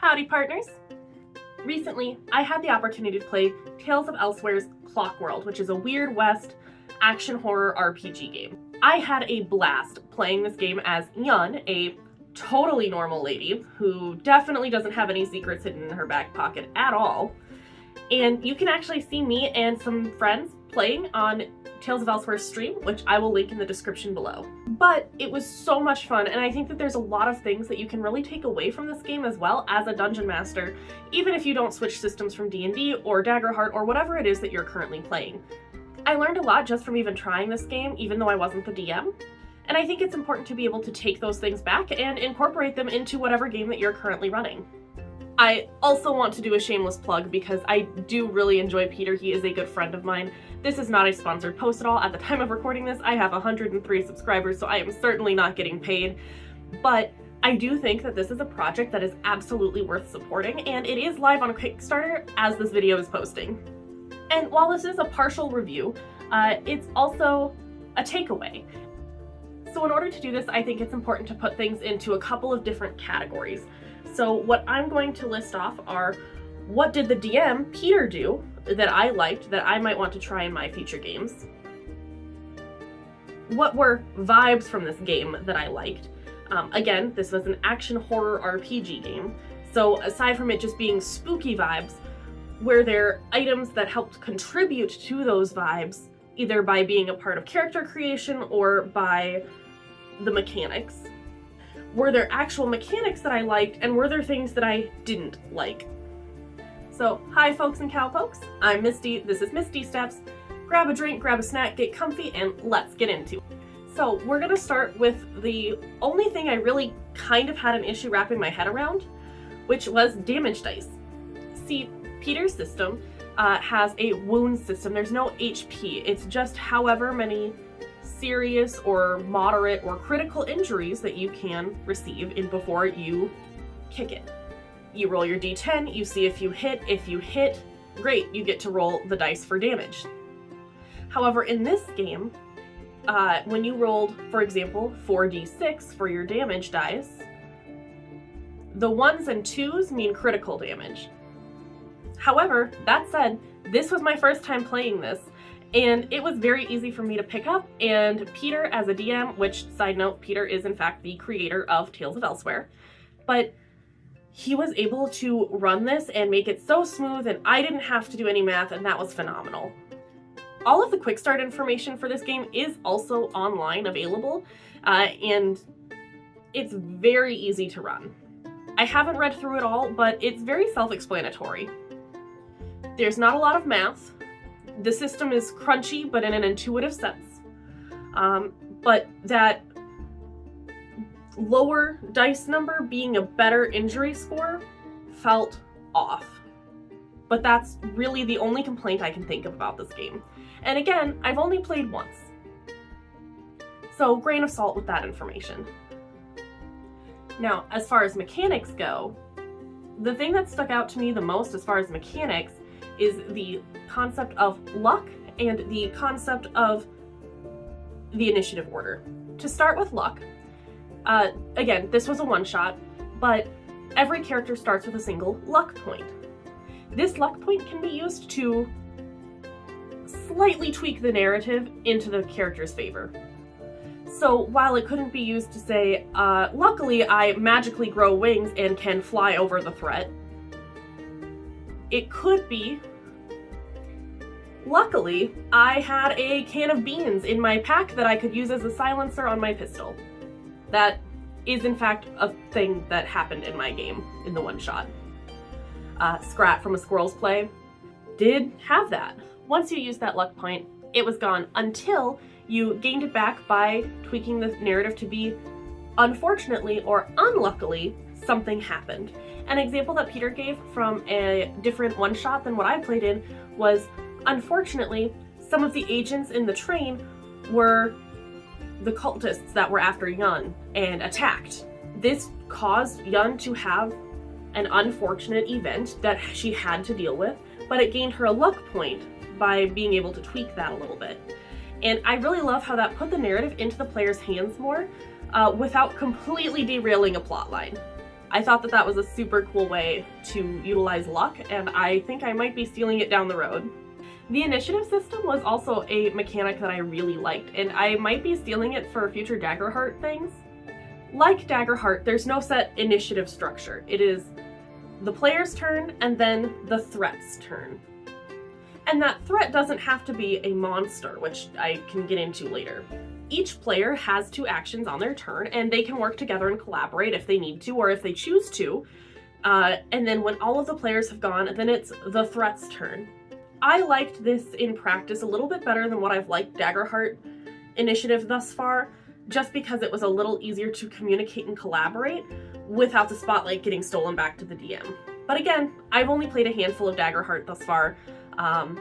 Howdy partners! Recently, I had the opportunity to play Tales of Elsewhere's CLOCKWORLD, which is a Weird West action horror RPG game. I had a blast playing this game as Yun, a totally normal lady who definitely doesn't have any secrets hidden in her back pocket at all. And you can actually see me and some friends playing on Tales of Elsewhere's stream, which I will link in the description below. But it was so much fun, and I think that there's a lot of things that you can really take away from this game as well as a dungeon master, even if you don't switch systems from D&D or Daggerheart or whatever it is that you're currently playing. I learned a lot just from even trying this game, even though I wasn't the DM, and I think it's important to be able to take those things back and incorporate them into whatever game that you're currently running. I also want to do a shameless plug because I do really enjoy Peter. He is a good friend of mine. This is not a sponsored post at all. At the time of recording this, I have 103 subscribers, so I am certainly not getting paid. But I do think that this is a project that is absolutely worth supporting, and it is live on Kickstarter as this video is posting. And while this is a partial review, it's also a takeaway. So in order to do this, I think it's important to put things into a couple of different categories. So what I'm going to list off are, what did the DM, Peter, do that I liked, that I might want to try in my future games? What were vibes from this game that I liked? Again, this was an action horror RPG game, so aside from it just being spooky vibes, were there items that helped contribute to those vibes, either by being a part of character creation or by the mechanics? Were there actual mechanics that I liked, and were there things that I didn't like? So, hi folks and cowpokes, I'm Misty, this is Misty Steps. Grab a drink, grab a snack, get comfy, and let's get into it. So, we're gonna start with the only thing I really kind of had an issue wrapping my head around, which was damage dice. See, Peter's system has a wound system. There's no HP, it's just however many serious or moderate or critical injuries that you can receive in before you kick it. You roll your d10, you see if you hit, great, you get to roll the dice for damage. However, in this game, when you rolled, for example, 4d6 for your damage dice, the 1s and 2s mean critical damage. However, that said, this was my first time playing this, and it was very easy for me to pick up, and Peter as a DM, which, side note, Peter is in fact the creator of Tales of Elsewhere, but he was able to run this and make it so smooth, and I didn't have to do any math, and that was phenomenal. All of the quick start information for this game is also online available, and it's very easy to run. I haven't read through it all, but it's very self-explanatory. There's not a lot of math. The system is crunchy, but in an intuitive sense. But that lower dice number being a better injury score felt off. But that's really the only complaint I can think of about this game. And again, I've only played once. So grain of salt with that information. Now, as far as mechanics go, the thing that stuck out to me the most as far as mechanics is the concept of luck and the concept of the initiative order. To start with luck, again, this was a one-shot, but every character starts with a single luck point. This luck point can be used to slightly tweak the narrative into the character's favor. So while it couldn't be used to say, luckily I magically grow wings and can fly over the threat, it could be, luckily, I had a can of beans in my pack that I could use as a silencer on my pistol. That is in fact a thing that happened in my game, in the one-shot. Scrat from A Squirrel's Play did have that. Once you used that luck point, it was gone until you gained it back by tweaking the narrative to be, unfortunately or unluckily, something happened. An example that Peter gave from a different one-shot than what I played in was, unfortunately, some of the agents in the train were the cultists that were after Yun and attacked. This caused Yun to have an unfortunate event that she had to deal with, but it gained her a luck point by being able to tweak that a little bit. And I really love how that put the narrative into the player's hands more without completely derailing a plot line. I thought that that was a super cool way to utilize luck, and I think I might be stealing it down the road. The initiative system was also a mechanic that I really liked, and I might be stealing it for future Daggerheart things. Like Daggerheart, there's no set initiative structure. It is the player's turn and then the threat's turn. And that threat doesn't have to be a monster, which I can get into later. Each player has 2 actions on their turn, and they can work together and collaborate if they need to or if they choose to. And then when all of the players have gone, then it's the threat's turn. I liked this in practice a little bit better than what I've liked Daggerheart initiative thus far, just because it was a little easier to communicate and collaborate without the spotlight getting stolen back to the DM. But again, I've only played a handful of Daggerheart thus far.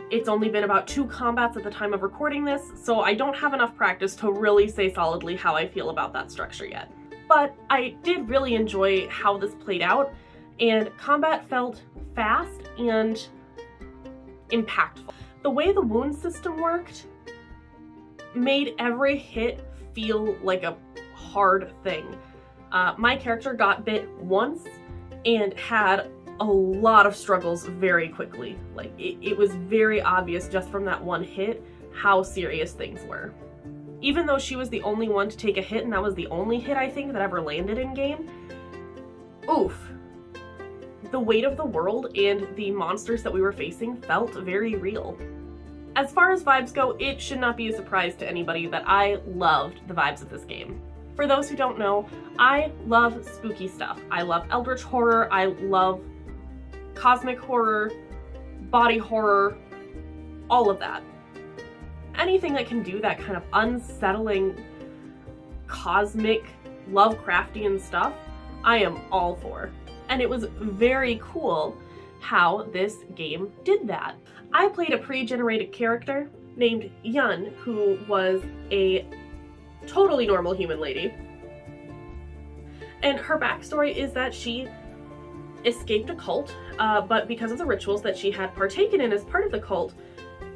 It's only been about 2 combats at the time of recording this, so I don't have enough practice to really say solidly how I feel about that structure yet. But I did really enjoy how this played out, and combat felt fast and impactful. The way the wound system worked made every hit feel like a hard thing. My character got bit once and had a lot of struggles very quickly. Like, it was very obvious just from that one hit how serious things were. Even though she was the only one to take a hit, and that was the only hit I think that ever landed in game, oof. The weight of the world and the monsters that we were facing felt very real. As far as vibes go, it should not be a surprise to anybody that I loved the vibes of this game. For those who don't know, I love spooky stuff. I love eldritch horror, I love cosmic horror, body horror, all of that. Anything that can do that kind of unsettling, cosmic, Lovecraftian stuff, I am all for. And it was very cool how this game did that. I played a pre-generated character named Yun, who was a totally normal human lady. And her backstory is that she escaped a cult, but because of the rituals that she had partaken in as part of the cult,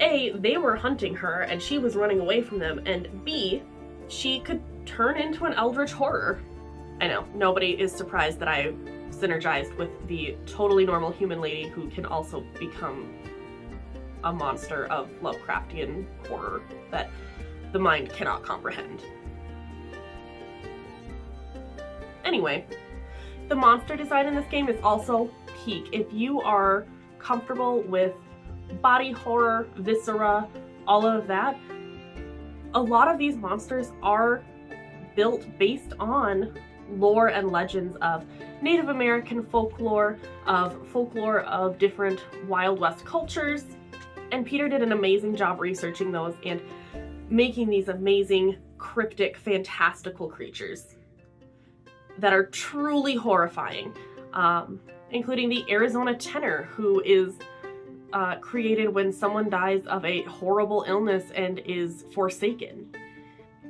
A, they were hunting her and she was running away from them, and B, she could turn into an eldritch horror. I know, nobody is surprised that I synergized with the totally normal human lady who can also become a monster of Lovecraftian horror that the mind cannot comprehend. Anyway, the monster design in this game is also peak. If you are comfortable with body horror, viscera, all of that, a lot of these monsters are built based on lore and legends of Native American folklore, of different Wild West cultures, and Peter did an amazing job researching those and making these amazing, cryptic, fantastical creatures that are truly horrifying, including the Arizona Tenor, who is created when someone dies of a horrible illness and is forsaken.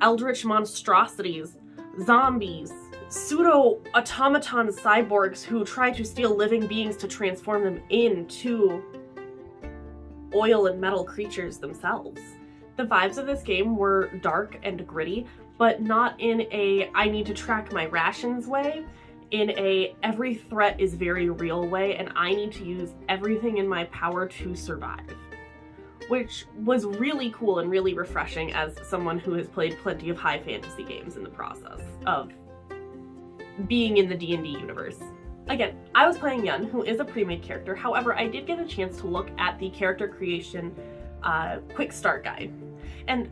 Eldritch monstrosities, zombies, pseudo-automaton cyborgs who try to steal living beings to transform them into oil and metal creatures themselves. The vibes of this game were dark and gritty, but not in a I need to track my rations way, in a every threat is very real way and I need to use everything in my power to survive. Which was really cool and really refreshing as someone who has played plenty of high fantasy games in the process of being in the D&D universe. Again, I was playing Yun, who is a pre-made character. However, I did get a chance to look at the character creation quick start guide. And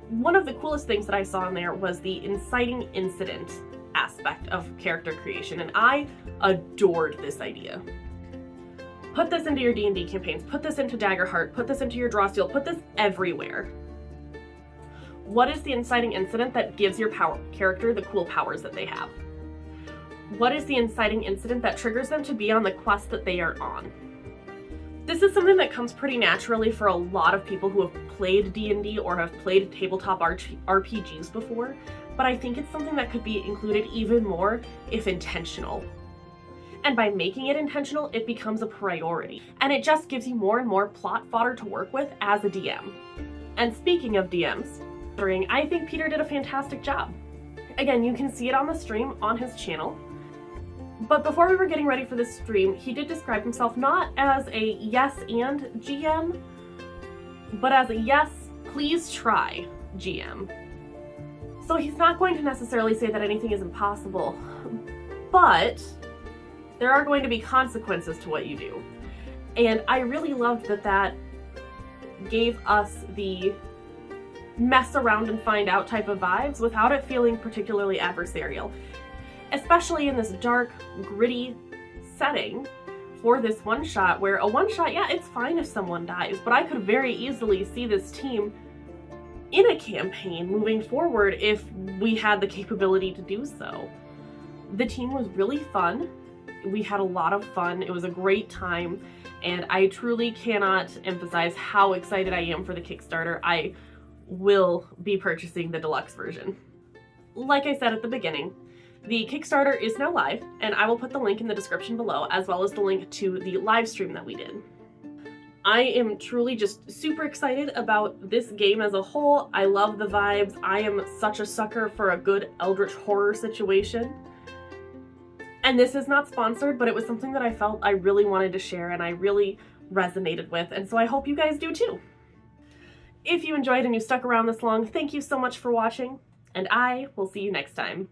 one of the coolest things that I saw in there was the inciting incident aspect of character creation, and I adored this idea. Put this into your D&D campaigns, put this into Daggerheart, put this into your Draw Steel, put this everywhere. What is the inciting incident that gives your character the cool powers that they have? What is the inciting incident that triggers them to be on the quest that they are on? This is something that comes pretty naturally for a lot of people who have played D&D or have played tabletop RPGs before, but I think it's something that could be included even more if intentional. And by making it intentional, it becomes a priority. And it just gives you more and more plot fodder to work with as a DM. And speaking of DMs, I think Peter did a fantastic job. Again, you can see it on the stream on his channel. But before we were getting ready for this stream, he did describe himself not as a yes and GM, but as a yes, please try GM. So he's not going to necessarily say that anything is impossible, but there are going to be consequences to what you do. And I really loved that gave us the mess around and find out type of vibes without it feeling particularly adversarial. Especially in this dark, gritty setting for this one-shot, where a one-shot, yeah, it's fine if someone dies, but I could very easily see this team in a campaign moving forward if we had the capability to do so. The team was really fun. We had a lot of fun. It was a great time, and I truly cannot emphasize how excited I am for the Kickstarter. I will be purchasing the deluxe version. Like I said at the beginning, the Kickstarter is now live, and I will put the link in the description below, as well as the link to the live stream that we did. I am truly just super excited about this game as a whole. I love the vibes. I am such a sucker for a good eldritch horror situation. And this is not sponsored, but it was something that I felt I really wanted to share and I really resonated with, and so I hope you guys do too. If you enjoyed and you stuck around this long, thank you so much for watching, and I will see you next time.